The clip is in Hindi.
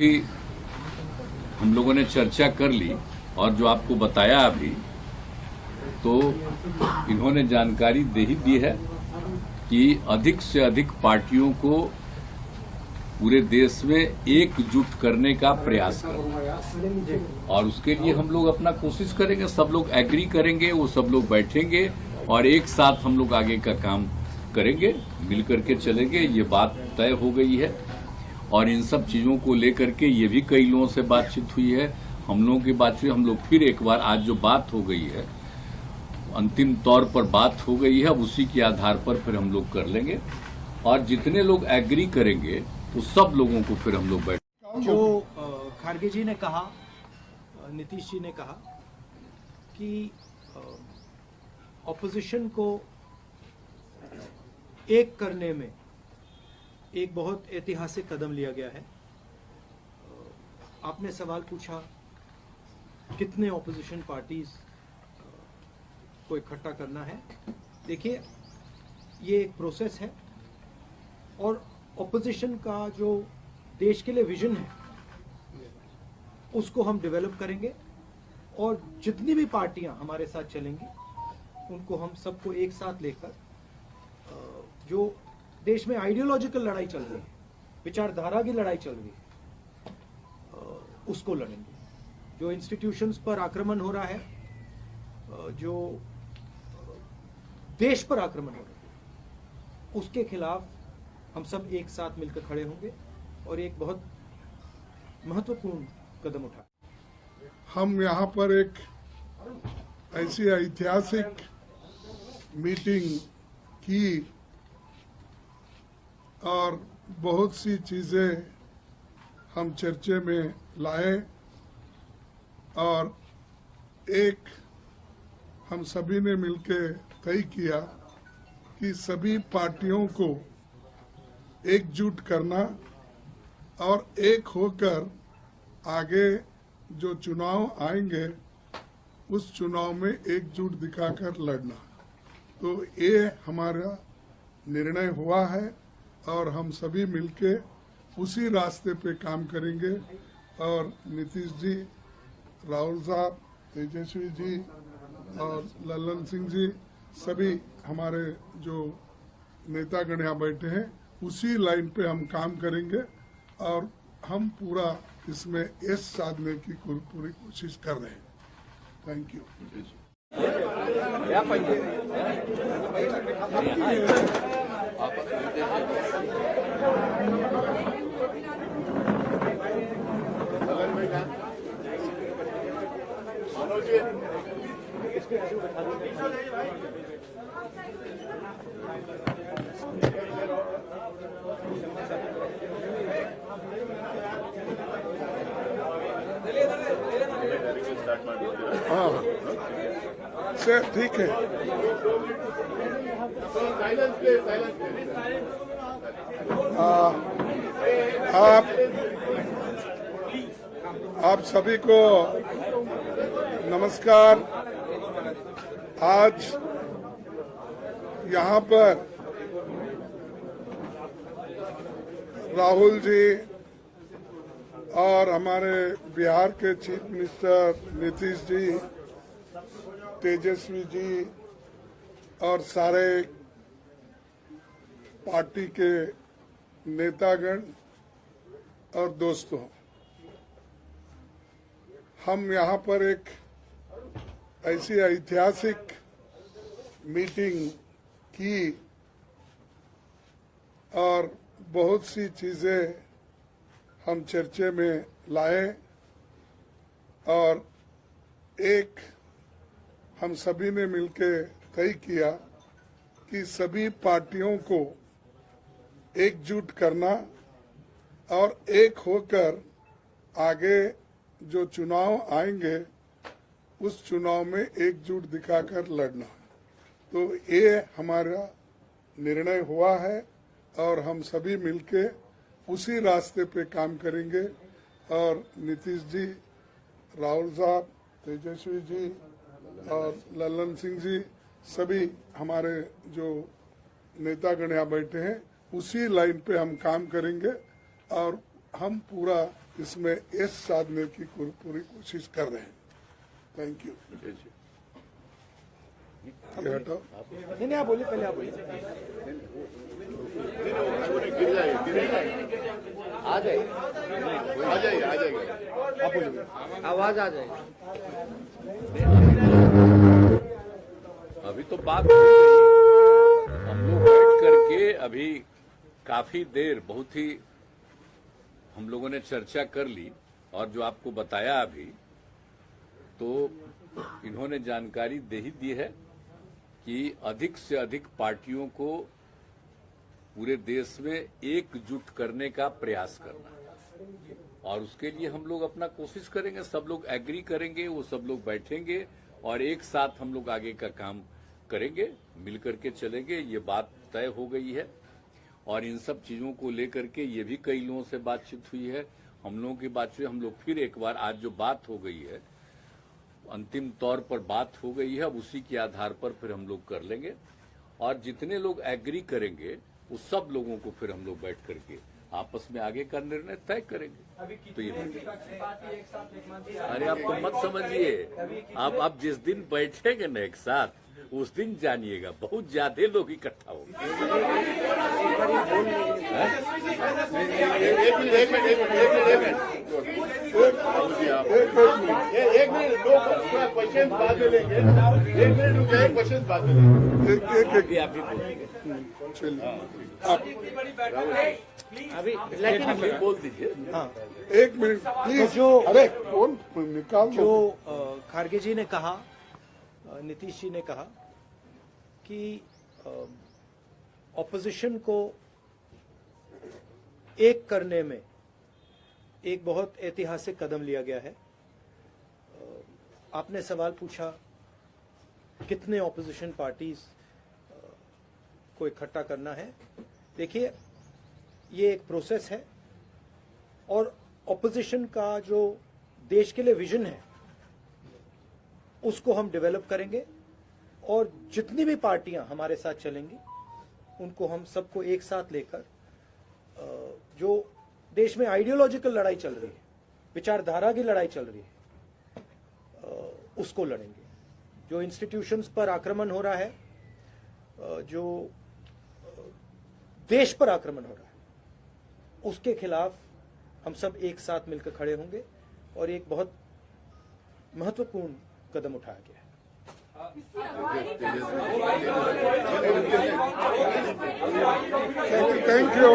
कि हम लोगों ने चर्चा कर ली और जो आपको बताया अभी, तो इन्होंने जानकारी दे ही दी है कि अधिक से अधिक पार्टियों को पूरे देश में एकजुट करने का प्रयास करें और उसके लिए हम लोग अपना कोशिश करेंगे। सब लोग एग्री करेंगे, वो सब लोग बैठेंगे और एक साथ हम लोग आगे का काम करेंगे, मिल करके चलेंगे। ये बात तय हो गई है और इन सब चीजों को लेकर के ये भी कई लोगों से बातचीत हुई है, हम लोगों की बात हुई। हम लोग फिर एक बार आज जो बात हो गई है, अंतिम तौर पर बात हो गई है, अब उसी के आधार पर फिर हम लोग कर लेंगे और जितने लोग एग्री करेंगे तो सब लोगों को फिर हम लोग बैठ। जो खारगे जी ने कहा, नीतीश जी ने कहा कि ऑपोजिशन को एक करने में एक बहुत ऐतिहासिक कदम लिया गया है। आपने सवाल पूछा कितने ऑपोजिशन पार्टीज को इकट्ठा करना है। देखिए, ये एक प्रोसेस है और ऑपोजिशन का जो देश के लिए विजन है उसको हम डेवलप करेंगे और जितनी भी पार्टियां हमारे साथ चलेंगी उनको हम सबको एक साथ लेकर जो देश में आइडियोलॉजिकल लड़ाई चल रही है, विचारधारा की लड़ाई चल रही है, उसको लड़ेंगे। जो इंस्टीट्यूशंस पर आक्रमण हो रहा है, जो देश पर आक्रमण हो रहा है, उसके खिलाफ हम सब एक साथ मिलकर खड़े होंगे और एक बहुत महत्वपूर्ण कदम उठाएं। हम यहाँ पर एक ऐसी ऐतिहासिक मीटिंग की और बहुत सी चीजें हम चर्चे में लाए और एक हम सभी ने मिलकर तय किया कि सभी पार्टियों को एकजुट करना और एक होकर आगे जो चुनाव आएंगे उस चुनाव में एकजुट दिखाकर लड़ना। तो ये हमारा निर्णय हुआ है और हम सभी मिलके उसी रास्ते पे काम करेंगे और नीतीश जी, राहुल साहब, तेजस्वी जी और ललन सिंह जी, सभी हमारे जो नेतागण यहाँ बैठे हैं, उसी लाइन पे हम काम करेंगे और हम पूरा इसमें यश साधने की पूरी कोशिश कर रहे हैं। Thank you. हाँ सर, ठीक है। आप सभी को नमस्कार। आज यहाँ पर राहुल जी और हमारे बिहार के चीफ मिनिस्टर नीतीश जी, तेजस्वी जी और सारे पार्टी के नेतागण और दोस्तों, हम यहाँ पर एक ऐसी ऐतिहासिक मीटिंग की और बहुत सी चीजें हम चर्चे में लाए और एक हम सभी ने मिलकर तय किया कि सभी पार्टियों को एकजुट करना और एक होकर आगे जो चुनाव आएंगे उस चुनाव में एकजुट दिखाकर लड़ना। तो ये हमारा निर्णय हुआ है और हम सभी मिलके उसी रास्ते पे काम करेंगे और नीतीश जी, राहुल साहब, तेजस्वी जी और ललन सिंह जी, सभी हमारे जो नेतागण यहाँ बैठे हैं, उसी लाइन पे हम काम करेंगे और हम पूरा इसमें यश साधने की पूरी कोशिश कर रहे हैं। Thank you. ये हटाओ। नहीं आप बोलिए, पहले आप बोलिए। आ जाएगी आप बोलिए। आवाज आ जाएगी। अभी तो बात हो गई, हम लोग बैठ करके अभी काफी देर बहुत ही हम लोगों ने चर्चा कर ली, और जो आपको बताया अभी, तो इन्होंने जानकारी दे ही दी है कि अधिक से अधिक पार्टियों को पूरे देश में एकजुट करने का प्रयास करना है, और उसके लिए हम लोग अपना कोशिश करेंगे। सब लोग एग्री करेंगे, वो सब लोग बैठेंगे और एक साथ हम लोग आगे का काम करेंगे, मिलकर के चलेंगे। ये बात तय हो गई है, और इन सब चीजों को लेकर के ये भी कई लोगों से बातचीत हुई है, हम लोगों की बातचीत। हम लोग फिर एक बार आज जो बात हो गई है, अंतिम तौर पर बात हो गई है, अब उसी के आधार पर फिर हम लोग कर लेंगे, और जितने लोग एग्री करेंगे उस सब लोगों को फिर हम लोग बैठ करके आपस में आगे का निर्णय तय करेंगे। तो ये अरे आप तो मत समझिए, आप जिस दिन बैठेंगे ना एक साथ, उस दिन जानिएगा बहुत ज्यादा लोग इकट्ठा होंगे। एक मिनट दो क्वेश्चन बाद में लेंगे। एक मिनट रुकिए, क्वेश्चन बाद में लेंगे। आप ही बोलिए, अभी बोल दीजिए। हाँ, एक मिनट प्लीज। जो अरे कौन निकाल दो। जो खारगे जी ने कहा, नीतीश जी ने कहा कि ऑपोजिशन को एक करने में एक बहुत ऐतिहासिक कदम लिया गया है। आपने सवाल पूछा कितने ऑपोजिशन पार्टीज को इकट्ठा करना है। देखिए, ये एक प्रोसेस है, और ऑपोजिशन का जो देश के लिए विजन है उसको हम डेवलप करेंगे, और जितनी भी पार्टियां हमारे साथ चलेंगी उनको हम सबको एक साथ लेकर जो देश में आइडियोलॉजिकल लड़ाई चल रही है, विचारधारा की लड़ाई चल रही है, उसको लड़ेंगे। जो इंस्टीट्यूशंस पर आक्रमण हो रहा है, जो देश पर आक्रमण हो रहा है, उसके खिलाफ हम सब एक साथ मिलकर खड़े होंगे, और एक बहुत महत्वपूर्ण कदम उठाया गया है। Thank you.